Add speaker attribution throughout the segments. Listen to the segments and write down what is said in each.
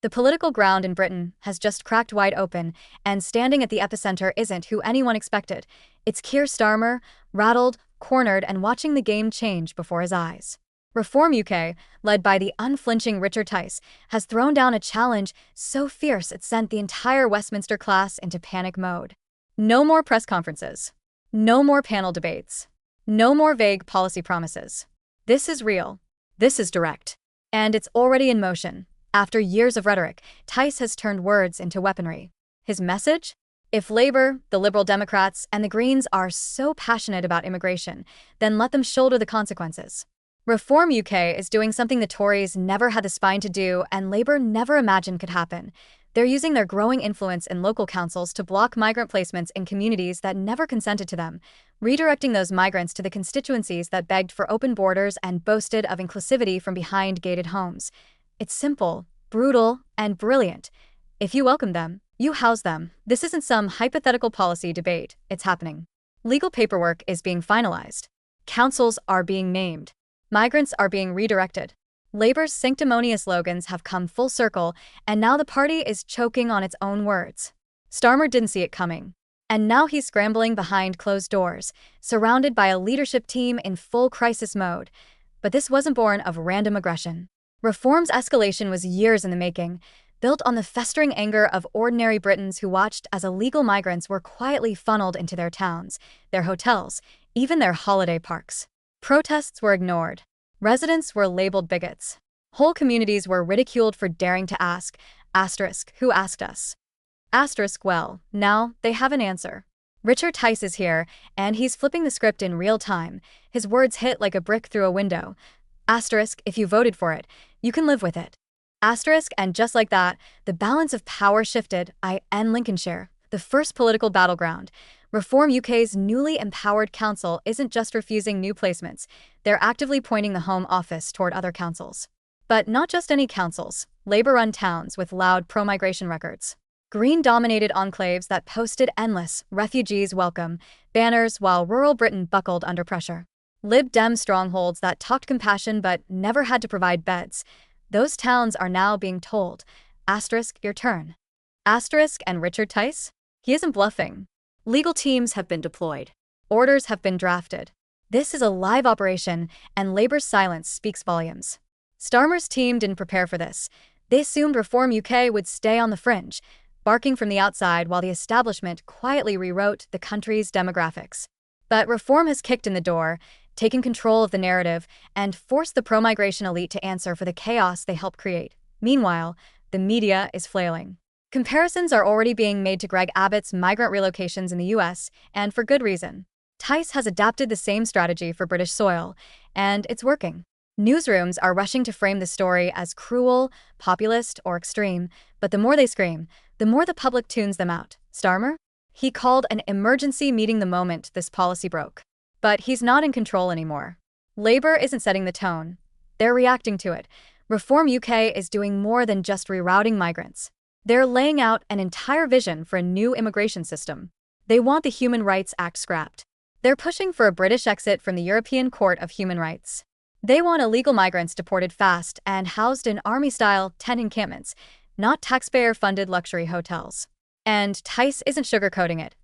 Speaker 1: The political ground in Britain has just cracked wide open, and standing at the epicenter isn't who anyone expected. It's Keir Starmer, rattled, cornered, and watching the game change before his eyes. Reform UK, led by the unflinching Richard Tice, has thrown down a challenge so fierce it sent the entire Westminster class into panic mode. No more press conferences. No more panel debates. No more vague policy promises. This is real. This is direct. And it's already in motion. After years of rhetoric, Tice has turned words into weaponry. His message? If Labour, the Liberal Democrats, and the Greens are so passionate about immigration, then let them shoulder the consequences. Reform UK is doing something the Tories never had the spine to do and Labour never imagined could happen. They're using their growing influence in local councils to block migrant placements in communities that never consented to them, redirecting those migrants to the constituencies that begged for open borders and boasted of inclusivity from behind gated homes. It's simple, brutal, and brilliant. If you welcome them, you house them. This isn't some hypothetical policy debate, it's happening. Legal paperwork is being finalized. Councils are being named. Migrants are being redirected. Labour's sanctimonious slogans have come full circle, and now the party is choking on its own words. Starmer didn't see it coming. And now he's scrambling behind closed doors, surrounded by a leadership team in full crisis mode. But this wasn't born of random aggression. Reform's escalation was years in the making, built on the festering anger of ordinary Britons who watched as illegal migrants were quietly funneled into their towns, their hotels, even their holiday parks. Protests were ignored. Residents were labeled bigots. Whole communities were ridiculed for daring to ask, who asked us? Well, now they have an answer. Richard Tice is here, and he's flipping the script in real time. His words hit like a brick through a window. If you voted for it, you can live with it. And just like that, the balance of power shifted. In Lincolnshire, the first political battleground. Reform UK's newly empowered council isn't just refusing new placements, they're actively pointing the Home Office toward other councils. But not just any councils, Labour-run towns with loud pro-migration records. Green-dominated enclaves that posted endless "refugees welcome" banners while rural Britain buckled under pressure. Lib Dem strongholds that talked compassion but never had to provide beds. Those towns are now being told, your turn. And Richard Tice? He isn't bluffing. Legal teams have been deployed. Orders have been drafted. This is a live operation, and Labour's silence speaks volumes. Starmer's team didn't prepare for this. They assumed Reform UK would stay on the fringe, barking from the outside while the establishment quietly rewrote the country's demographics. But Reform has kicked in the door, taken control of the narrative, and forced the pro-migration elite to answer for the chaos they helped create. Meanwhile, the media is flailing. Comparisons are already being made to Greg Abbott's migrant relocations in the US, and for good reason. Tice has adapted the same strategy for British soil, and it's working. Newsrooms are rushing to frame the story as cruel, populist, or extreme, but the more they scream, the more the public tunes them out. Starmer? He called an emergency meeting the moment this policy broke. But he's not in control anymore. Labour isn't setting the tone. They're reacting to it. Reform UK is doing more than just rerouting migrants. They're laying out an entire vision for a new immigration system. They want the Human Rights Act scrapped. They're pushing for a British exit from the European Court of Human Rights. They want illegal migrants deported fast and housed in army-style tent encampments, not taxpayer-funded luxury hotels. And Tice isn't sugarcoating it.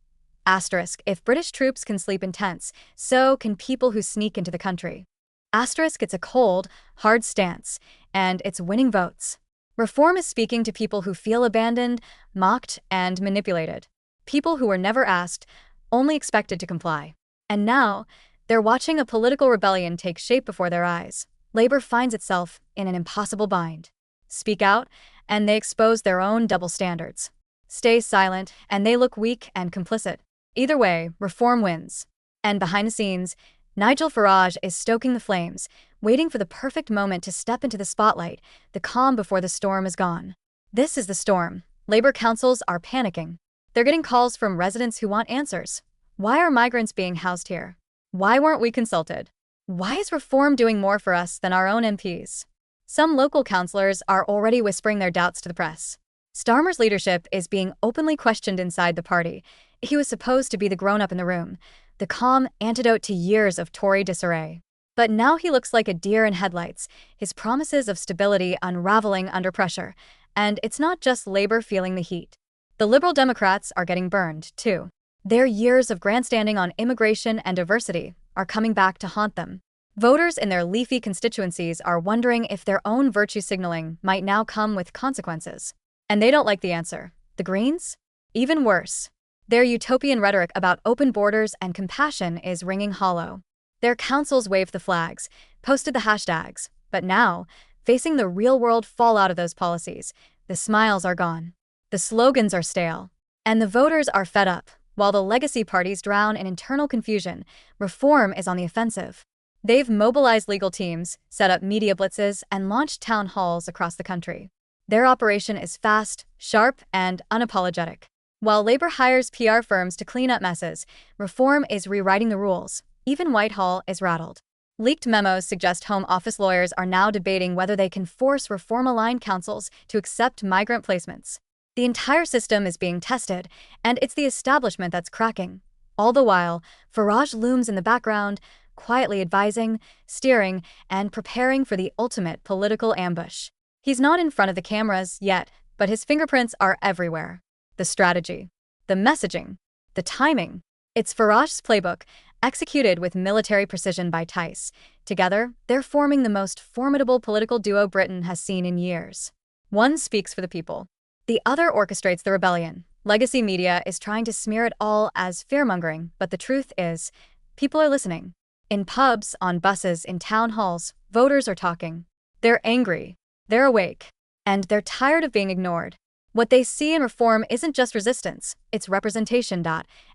Speaker 1: If British troops can sleep in tents, so can people who sneak into the country. It's a cold, hard stance, and it's winning votes. Reform is speaking to people who feel abandoned, mocked, and manipulated. People who were never asked, only expected to comply. And now, they're watching a political rebellion take shape before their eyes. Labour finds itself in an impossible bind. Speak out, and they expose their own double standards. Stay silent, and they look weak and complicit. Either way, Reform wins. And behind the scenes, Nigel Farage is stoking the flames, waiting for the perfect moment to step into the spotlight, the calm before the storm is gone. This is the storm. Labour councils are panicking. They're getting calls from residents who want answers. Why are migrants being housed here? Why weren't we consulted? Why is Reform doing more for us than our own MPs? Some local councillors are already whispering their doubts to the press. Starmer's leadership is being openly questioned inside the party. He was supposed to be the grown-up in the room, the calm antidote to years of Tory disarray. But now he looks like a deer in headlights, his promises of stability unraveling under pressure. And it's not just Labour feeling the heat. The Liberal Democrats are getting burned, too. Their years of grandstanding on immigration and diversity are coming back to haunt them. Voters in their leafy constituencies are wondering if their own virtue signaling might now come with consequences. And they don't like the answer. The Greens? Even worse. Their utopian rhetoric about open borders and compassion is ringing hollow. Their councils waved the flags, posted the hashtags, but now, facing the real-world fallout of those policies, the smiles are gone. The slogans are stale. And the voters are fed up. While the legacy parties drown in internal confusion, reform is on the offensive. They've mobilized legal teams, set up media blitzes, and launched town halls across the country. Their operation is fast, sharp, and unapologetic. While Labour hires PR firms to clean up messes, reform is rewriting the rules. Even Whitehall is rattled. Leaked memos suggest Home Office lawyers are now debating whether they can force reform-aligned councils to accept migrant placements. The entire system is being tested, and it's the establishment that's cracking. All the while, Farage looms in the background, quietly advising, steering, and preparing for the ultimate political ambush. He's not in front of the cameras yet, but his fingerprints are everywhere. The strategy, the messaging, the timing. It's Farage's playbook, executed with military precision by Tice. Together, they're forming the most formidable political duo Britain has seen in years. One speaks for the people. The other orchestrates the rebellion. Legacy media is trying to smear it all as fearmongering, but the truth is, people are listening. In pubs, on buses, in town halls, voters are talking. They're angry. They're awake. And they're tired of being ignored. What they see in reform isn't just resistance, it's representation.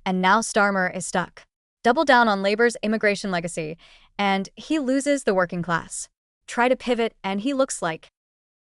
Speaker 1: And now Starmer is stuck. Double down on Labour's immigration legacy, and he loses the working class. Try to pivot, and he looks like